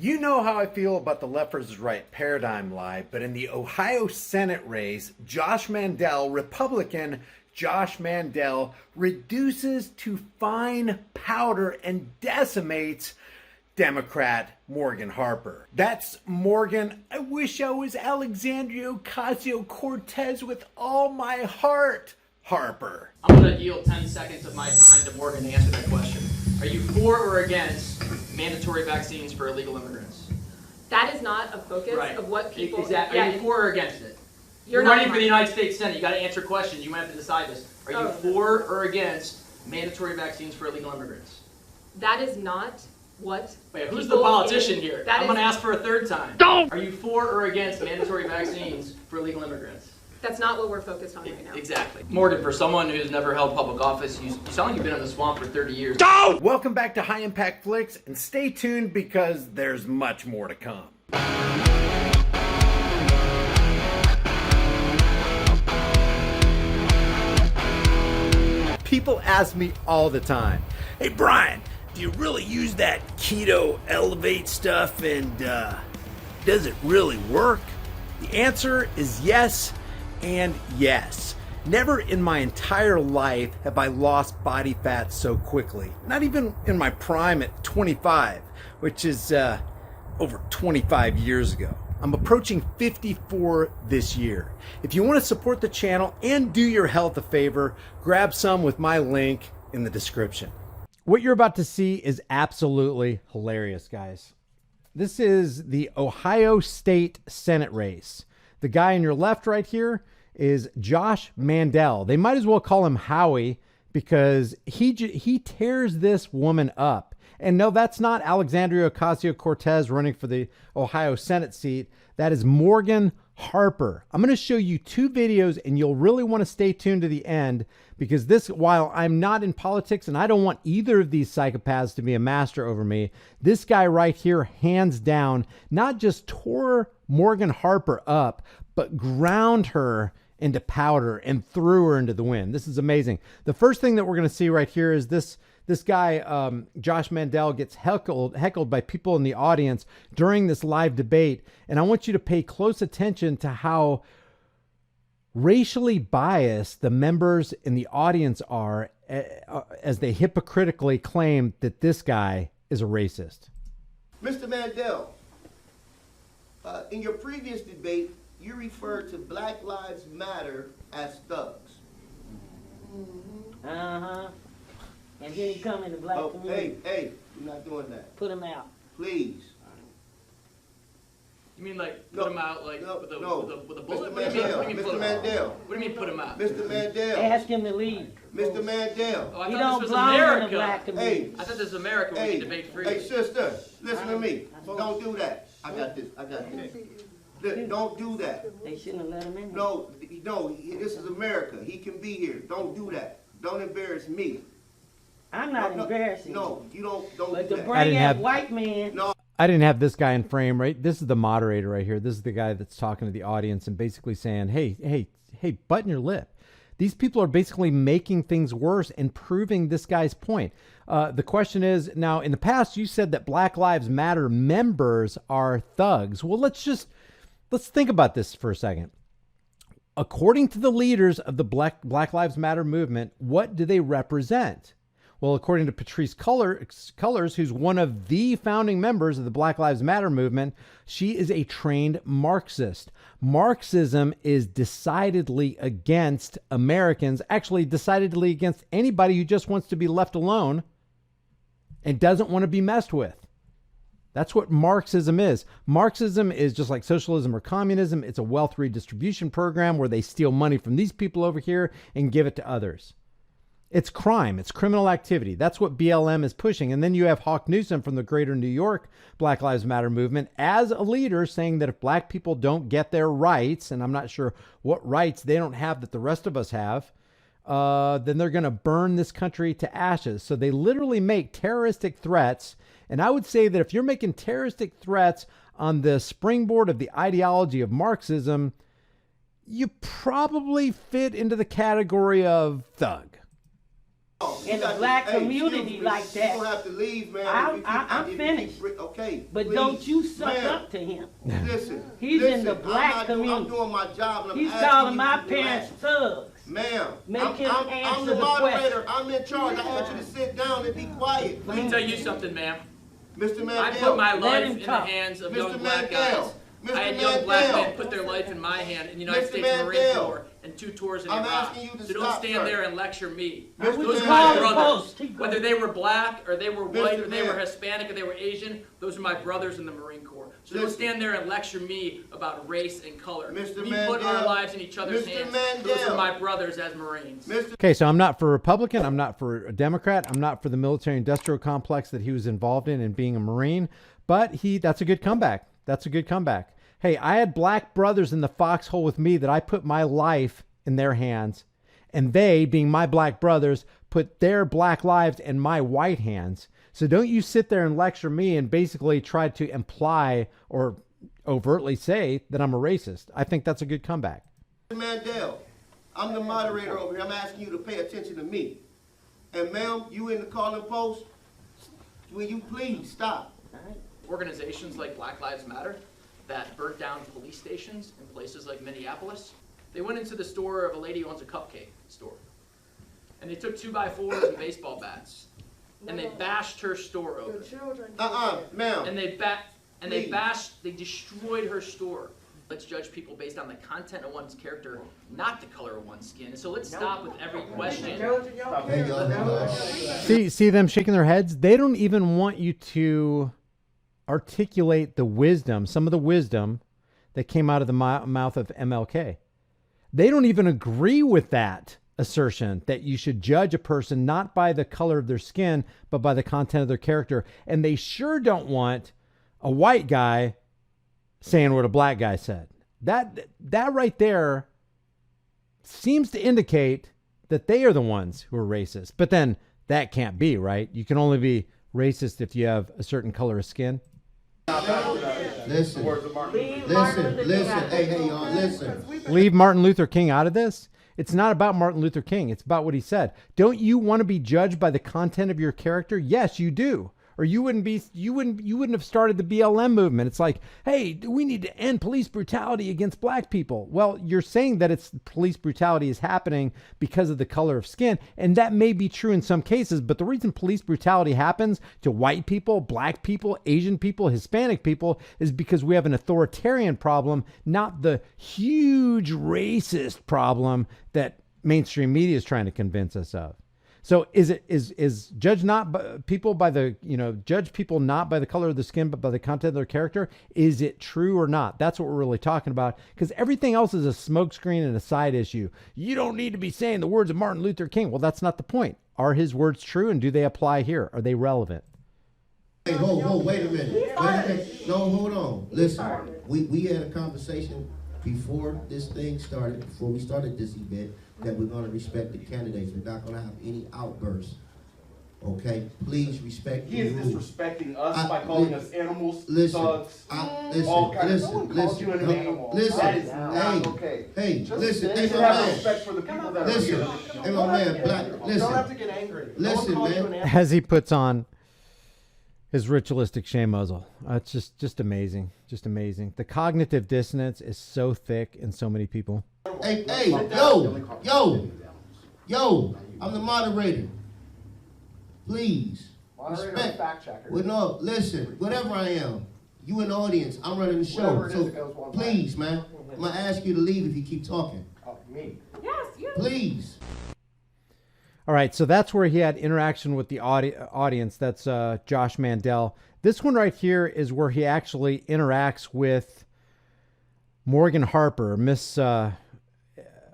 You know how I feel about the left versus right paradigm lie, but in the Ohio Senate race, Josh Mandel, Republican Josh Mandel, reduces to fine powder and decimates Democrat Morgan Harper. That's Morgan. I wish I was Alexandria Ocasio-Cortez with all my heart, Harper. I'm going to yield 10 seconds of my time to Morgan to answer that question. Are you for or against mandatory vaccines for illegal immigrants? That is not a focus of what people... Exactly. Are you for or against it? You're not running for the United States Senate. You got to answer questions. You might have to decide this. Are you for or against mandatory vaccines for illegal immigrants? That is not what... Wait, who's the politician here? I'm going to ask for a third time. Don't! Are you for or against mandatory vaccines for illegal immigrants? That's not what we're focused on right now. Exactly. Morgan, for someone who's never held public office, you sound like you've been in the swamp for 30 years. Don't! Welcome back to High Impact Flicks, and stay tuned because there's much more to come. People ask me all the time, hey Brian, do you really use that keto elevate stuff, and does it really work? The answer is yes and yes. Never in my entire life have I lost body fat so quickly. Not even in my prime at 25, which is over 25 years ago. I'm approaching 54 this year. If you want to support the channel and do your health a favor, grab some with my link in the description. What you're about to see is absolutely hilarious, guys. This is the Ohio State Senate race. The guy on your left right here is Josh Mandel. They might as well call him Howie because he tears this woman up. And no, that's not Alexandria Ocasio-Cortez running for the Ohio Senate seat. That is Morgan Harper. I'm going to show you two videos, and you'll really want to stay tuned to the end because this, while I'm not in politics and I don't want either of these psychopaths to be a master over me, this guy right here, hands down, not just tore Morgan Harper up, but ground her into powder and threw her into the wind. This is amazing. The first thing that we're going to see right here is this guy, Josh Mandel, gets heckled by people in the audience during this live debate. And I want you to pay close attention to how racially biased the members in the audience are as they hypocritically claim that this guy is a racist. Mr. Mandel, in your previous debate, you referred to Black Lives Matter as thugs. Uh-huh. And here you come in the black community. Hey, you're not doing that. Put him out. Please. You mean like put him out like with a bullet? Mr. What do you mean Mandel, put him Mr. out? Mandel. What do you mean put him out? Mr. Mandel. Ask him to leave. Mr. Mandel. Oh, I He thought don't this was belong in the America. black community. Hey. I thought this was America where we can debate freely. Hey, sister, listen to me. Don't do that. I got this. Don't do that. They shouldn't have let him in. No, this is America. He can be here. Don't do that. Don't embarrass me. I'm not embarrassing. No, you don't But do to that. bring that white man. No. I didn't have this guy in frame, right? This is the moderator right here. This is the guy that's talking to the audience and basically saying, hey, button your lip. These people are basically making things worse and proving this guy's point. The question is, now, in the past, you said that Black Lives Matter members are thugs. Well, let's think about this for a second. According to the leaders of the Black Lives Matter movement, what do they represent? Well, according to Patrisse Cullors, who's one of the founding members of the Black Lives Matter movement, she is a trained Marxist. Marxism is decidedly against Americans, actually decidedly against anybody who just wants to be left alone and doesn't want to be messed with. That's what Marxism is. Marxism is just like socialism or communism. It's a wealth redistribution program where they steal money from these people over here and give it to others. It's crime. It's criminal activity. That's what BLM is pushing. And then you have Hawk Newsom from the Greater New York Black Lives Matter movement as a leader saying that if black people don't get their rights, and I'm not sure what rights they don't have that the rest of us have, then they're going to burn this country to ashes. So they literally make terroristic threats. And I would say that if you're making terroristic threats on the springboard of the ideology of Marxism, you probably fit into the category of thug. in the black community like that. You don't have to leave, man. I'm finished. Okay. But please. don't you suck up to him. Listen. He's in the black I'm community. doing my job, and I'm He's asking calling you my to parents thugs. Ma'am, Make I'm him answer the the moderator. question. I'm in charge. I want you to sit down and be quiet. Let me tell you something, ma'am. Mr. Mandel. I put my Let life him in the talk. hands of Mr. young black Mandel. guys. Mr. I had young black Mandel. men put their life in my hand in the United Mr. States Marine Mandel. Corps and 2 tours in I'm Iraq. asking you to So don't stop, stand sir. there and lecture me. Mr. Those are Mandel. my Call brothers. the post. Whether they were black or they were white or they were Mandel. Hispanic or they were Asian, those are my brothers in the Marine Corps. So don't Listen. stand there and lecture me about race and color. Mr. We put our Mandel. lives in each other's Mr. hands. Mandel. Those are my brothers as Marines. Okay, so I'm not for Republican. I'm not for a Democrat. I'm not for the military-industrial complex that he was involved in being a Marine. But that's a good comeback. That's a good comeback. Hey, I had black brothers in the foxhole with me that I put my life in their hands. And they, being my black brothers, put their black lives in my white hands. So don't you sit there and lecture me and basically try to imply or overtly say that I'm a racist. I think that's a good comeback. Mr. Mandel, I'm the moderator over here. I'm asking you to pay attention to me. And ma'am, you in the calling post, will you please stop? Organizations like Black Lives Matter that burnt down police stations in places like Minneapolis. They went into the store of a lady who owns a cupcake store. And they took 2x4s and baseball bats. And they bashed her store open. Ma'am. And they destroyed her store. Let's judge people based on the content of one's character, not the color of one's skin. So let's stop with every question. See them shaking their heads? They don't even want you to articulate the wisdom, some of the wisdom that came out of the mouth of MLK. They don't even agree with that assertion that you should judge a person not by the color of their skin, but by the content of their character. And they sure don't want a white guy saying what a black guy said. That right there seems to indicate that they are the ones who are racist. But then that can't be, right? You can only be racist if you have a certain color of skin. Listen, hey, y'all, listen. Leave Martin Luther King out of this? It's not about Martin Luther King. It's about what he said. Don't you want to be judged by the content of your character? Yes, you do. Or you wouldn't have started the BLM movement. It's like, hey, we need to end police brutality against black people. Well, you're saying that it's police brutality is happening because of the color of skin, and that may be true in some cases, but the reason police brutality happens to white people, black people, Asian people, Hispanic people is because we have an authoritarian problem, not the huge racist problem that mainstream media is trying to convince us of. So is judge not people by the, judge people not by the color of the skin, but by the content of their character? Is it true or not? That's what we're really talking about, because everything else is a smokescreen and a side issue. You don't need to be saying the words of Martin Luther King. Well, that's not the point. Are his words true, and do they apply here? Are they relevant? Hey, wait a minute. No, hold on. Listen, we had a conversation before this thing started, before we started this event, that we're going to respect the candidates. We're not going to have any outbursts. Okay? Please respect the rules. He is disrespecting us by calling us animals, listen, thugs, all kinds of. Listen, you an animal. Listen, That is not okay. Hey, listen, You hey, should my have man. respect for the people that Listen, are here. hey, my man, Black, You don't have listen. to get angry. Listen, man. As he puts on his ritualistic shame muzzle. It's just amazing. Just amazing. The cognitive dissonance is so thick in so many people. Hey, yo, I'm the moderator. Please, respect. Fact checker. Well, no, listen, whatever I am, you in the audience, I'm running the show. Whatever it is, it goes So one please, man, I'm going to ask you to leave if you keep talking. Oh, me. Yes, you. Please. All right, so that's where he had interaction with the audience. That's Josh Mandel. This one right here is where he actually interacts with Morgan Harper, Miss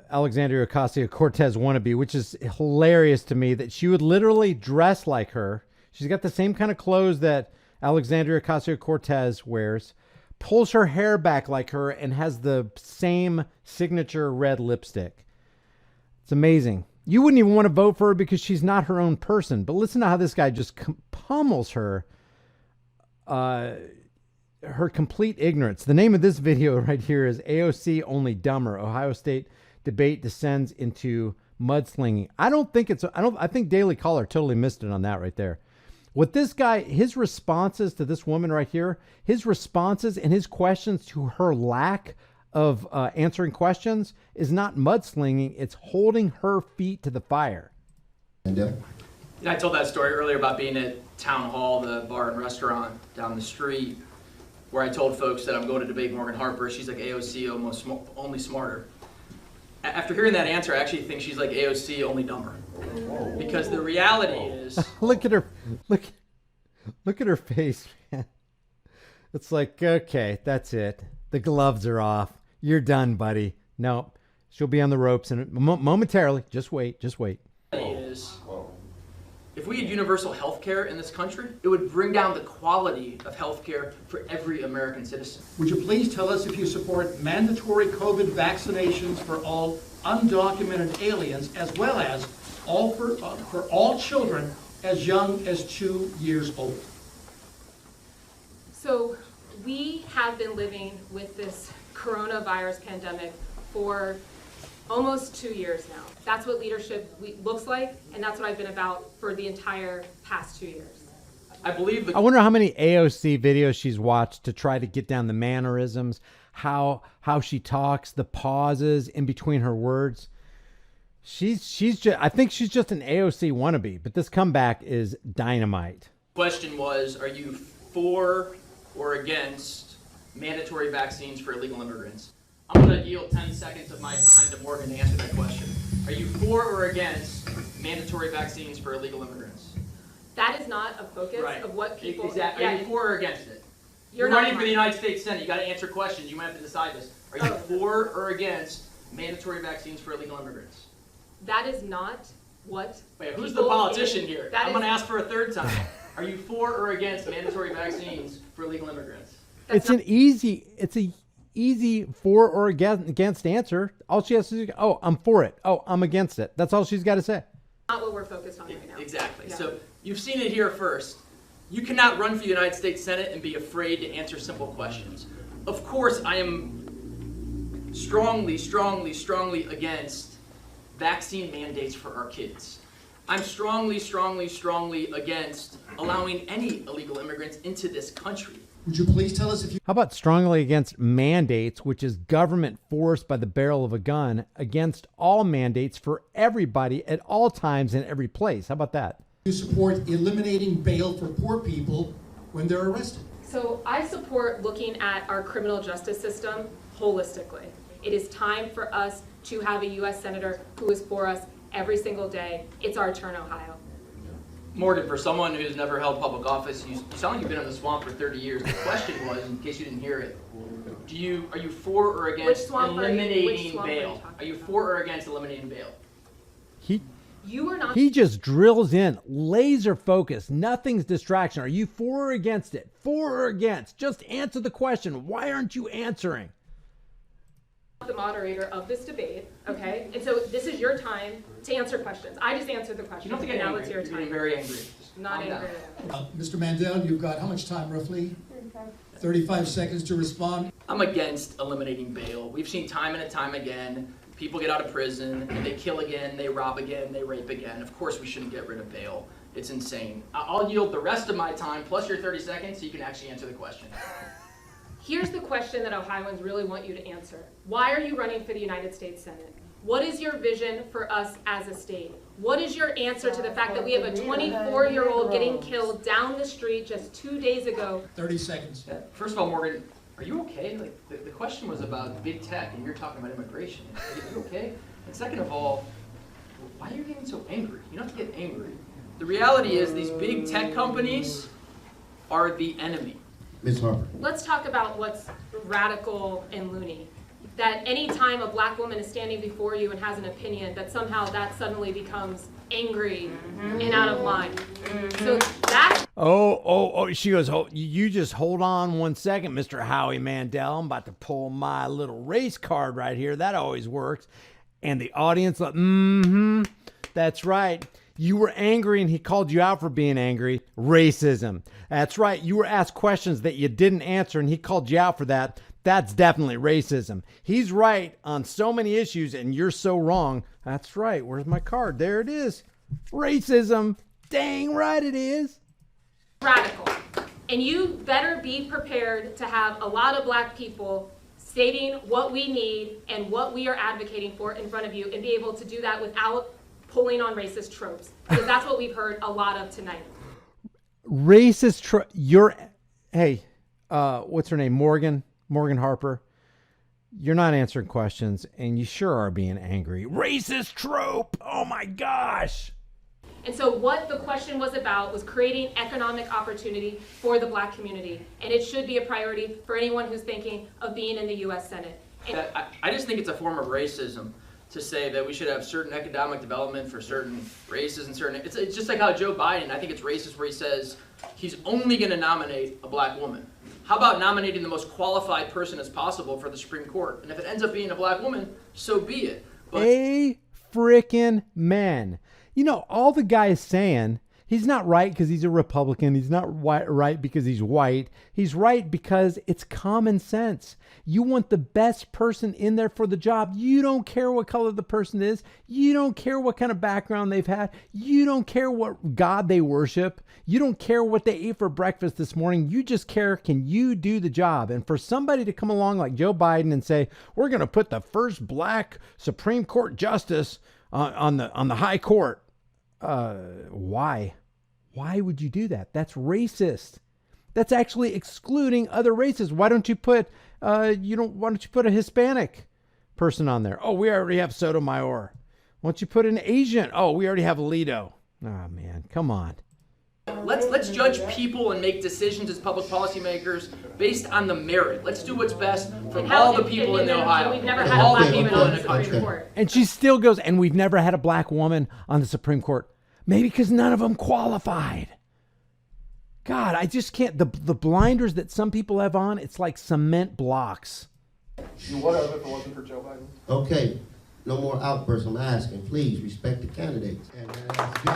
Alexandria Ocasio-Cortez wannabe, which is hilarious to me that she would literally dress like her. She's got the same kind of clothes that Alexandria Ocasio-Cortez wears, pulls her hair back like her, and has the same signature red lipstick. It's amazing. You wouldn't even want to vote for her because she's not her own person. But listen to how this guy just pummels her complete ignorance. The name of this video right here is AOC Only Dumber. Ohio State debate descends into mudslinging. I think Daily Caller totally missed it on that right there. What this guy, his responses to this woman right here, his responses and his questions to her lack of answering questions is not mudslinging. It's holding her feet to the fire. I told that story earlier about being at Town Hall, the bar and restaurant down the street, where I told folks that I'm going to debate Morgan Harper. She's like AOC, almost only smarter. After hearing that answer, I actually think she's like AOC, only dumber. Because the reality is... Look at her. Look at her face, man. It's like, okay, that's it. The gloves are off. You're done, buddy. No, she'll be on the ropes and momentarily. Just wait. Is if we had universal health care in this country, it would bring down the quality of health care for every American citizen. Would you please tell us if you support mandatory COVID vaccinations for all undocumented aliens, as well as for all children as young as 2 years old? So we have been living with this coronavirus pandemic for almost 2 years now. That's what leadership looks like, and that's what I've been about for the entire past 2 years. I wonder how many AOC videos she's watched to try to get down the mannerisms, how she talks, the pauses in between her words. I think she's just an AOC wannabe, but this comeback is dynamite. Question was, are you for or against mandatory vaccines for illegal immigrants? I'm going to yield 10 seconds of my time to Morgan to answer that question. Are you for or against mandatory vaccines for illegal immigrants? That is not a focus Right. of what people... Exactly. Are you for or against it? You're running not for the United States Senate. You got to answer questions. You might have to decide this. Are you for or against mandatory vaccines for illegal immigrants? That is not what... Wait, who's the politician here? I'm going to ask for a third time. Are you for or against mandatory vaccines for illegal immigrants? It's a easy for or against answer. All she has to do, oh, I'm for it. Oh, I'm against it. That's all she's got to say. Not what we're focused on right now. Exactly. Yeah. So you've seen it here first. You cannot run for the United States Senate and be afraid to answer simple questions. Of course, I am strongly against vaccine mandates for our kids. I'm strongly against allowing any illegal immigrants into this country. Would you please tell us if you... How about strongly against mandates, which is government forced by the barrel of a gun, against all mandates for everybody at all times in every place? How about that? You support eliminating bail for poor people when they're arrested? So I support looking at our criminal justice system holistically. It is time for us to have a U.S. Senator who is for us every single day. It's our turn, Ohio. Morgan, for someone who's never held public office, you sound like you've been in the swamp for 30 years. The question was, in case you didn't hear it, are you for or against eliminating bail? Are you for or against eliminating bail? He just drills in, laser focus, nothing's distraction. Are you for or against it? For or against? Just answer the question. Why aren't you answering? The moderator of this debate, okay? And so this is your time to answer questions. I just answered the question. You don't have to get now angry. it's your You're time. getting very angry. Not angry. Mr. Mandel, you've got how much time roughly? 35 seconds to respond. I'm against eliminating bail. We've seen time and time again, people get out of prison and they kill again, they rob again, they rape again. Of course we shouldn't get rid of bail. It's insane. I'll yield the rest of my time plus your 30 seconds so you can actually answer the question. Here's the question that Ohioans really want you to answer. Why are you running for the United States Senate? What is your vision for us as a state? What is your answer to the fact that we have a 24-year-old getting killed down the street just 2 days ago? 30 seconds. First of all, Morgan, are you okay? Like the question was about big tech and you're talking about immigration. Are you okay? And second of all, why are you getting so angry? You don't have to get angry. The reality is these big tech companies are the enemy. Ms. Harper. Let's talk about what's radical and loony. That any time a black woman is standing before you and has an opinion, that somehow that suddenly becomes angry and out of line. So that... Oh, she goes, you just hold on 1 second, Mr. Howie Mandel. I'm about to pull my little race card right here. That always works. And the audience, that's right. You were angry and he called you out for being angry. Racism. That's right. You were asked questions that you didn't answer and he called you out for that. That's definitely racism. He's right on so many issues and you're so wrong. That's right. Where's my card? There it is. Racism. Dang right it is. Radical. And you better be prepared to have a lot of black people stating what we need and what we are advocating for in front of you and be able to do that without pulling on racist tropes. Because that's what we've heard a lot of tonight. Racist hey, what's her name? Morgan Harper. You're not answering questions and you sure are being angry. Racist trope. Oh my gosh. And so what the question was about was creating economic opportunity for the black community. And it should be a priority for anyone who's thinking of being in the U.S. Senate. I just think it's a form of racism to say that we should have certain economic development for certain races and certain, it's just like how Joe Biden, I think it's racist where he says he's only going to nominate a black woman. How about nominating the most qualified person as possible for the Supreme Court? And if it ends up being a black woman, so be it. But a frickin' man. You know, all the guy is saying, he's not right because he's a Republican. He's not right because he's white. He's right because it's common sense. You want the best person in there for the job. You don't care what color the person is. You don't care what kind of background they've had. You don't care what God they worship. You don't care what they ate for breakfast this morning. You just care, can you do the job? And for somebody to come along like Joe Biden and say, we're going to put the first black Supreme Court justice on the high court. Why? Why would you do that? That's racist. That's actually excluding other races. Why don't you put why don't you put a Hispanic person on there? Oh, we already have Sotomayor. Why don't you put an Asian? Oh, we already have Alito. Oh man, come on. let's judge people and make decisions as public policymakers based on the merit. Let's do what's best for all the people in Ohio. We've never had a all the black woman people on in the the Supreme country. Court. And she still goes, and we've never had a black woman on the Supreme Court. Maybe because none of them qualified. God, I just can't. The blinders that some people have on, it's like cement blocks. You would have if it wasn't for Joe Biden. Okay, no more outbursts. I'm asking. Please respect the candidates. And that's been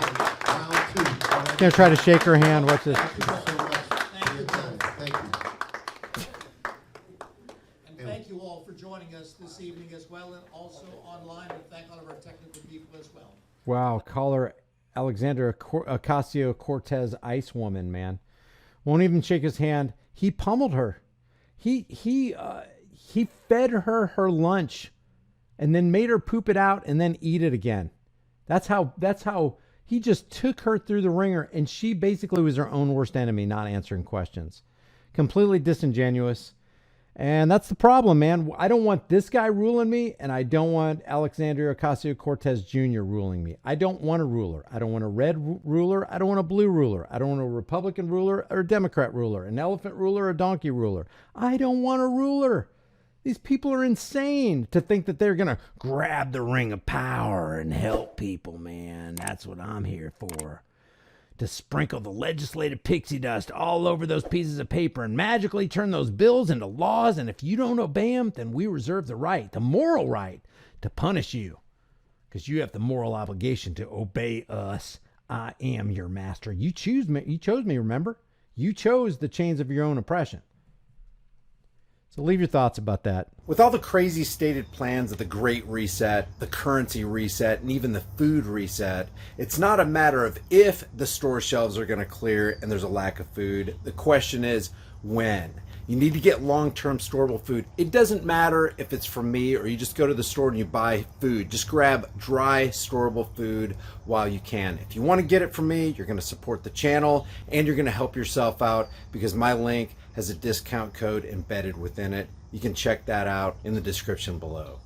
round two. Gonna try to shake her hand. What's this? Thank you so much for your time. Thank you. And thank you all for joining us this evening as well, and also online. And thank all of our technical people as well. Wow, caller Alexandra Ocasio-Cortez Ice Woman, man. Won't even shake his hand. He pummeled her. He fed her lunch and then made her poop it out and then eat it again. That's how he just took her through the ringer, and she basically was her own worst enemy, not answering questions. Completely disingenuous. And that's the problem, man. I don't want this guy ruling me, and I don't want Alexandria Ocasio-Cortez Jr. ruling me. I don't want a ruler. I don't want a red ruler. I don't want a blue ruler. I don't want a Republican ruler or a Democrat ruler, an elephant ruler or a donkey ruler. I don't want a ruler. These people are insane to think that they're going to grab the ring of power and help people, man. That's what I'm here for. To sprinkle the legislative pixie dust all over those pieces of paper and magically turn those bills into laws. And if you don't obey them, then we reserve the right, the moral right, to punish you. Because you have the moral obligation to obey us. I am your master. You chose me, remember? You chose the chains of your own oppression. So leave your thoughts about that. With all the crazy stated plans of the Great Reset, the currency reset, and even the food reset, it's not a matter of if the store shelves are going to clear and there's a lack of food. The question is when. You need to get long-term storable food. It doesn't matter if it's from me or you just go to the store and you buy food. Just grab dry, storable food while you can. If you want to get it from me, you're going to support the channel and you're going to help yourself out because my link has a discount code embedded within it. You can check that out in the description below.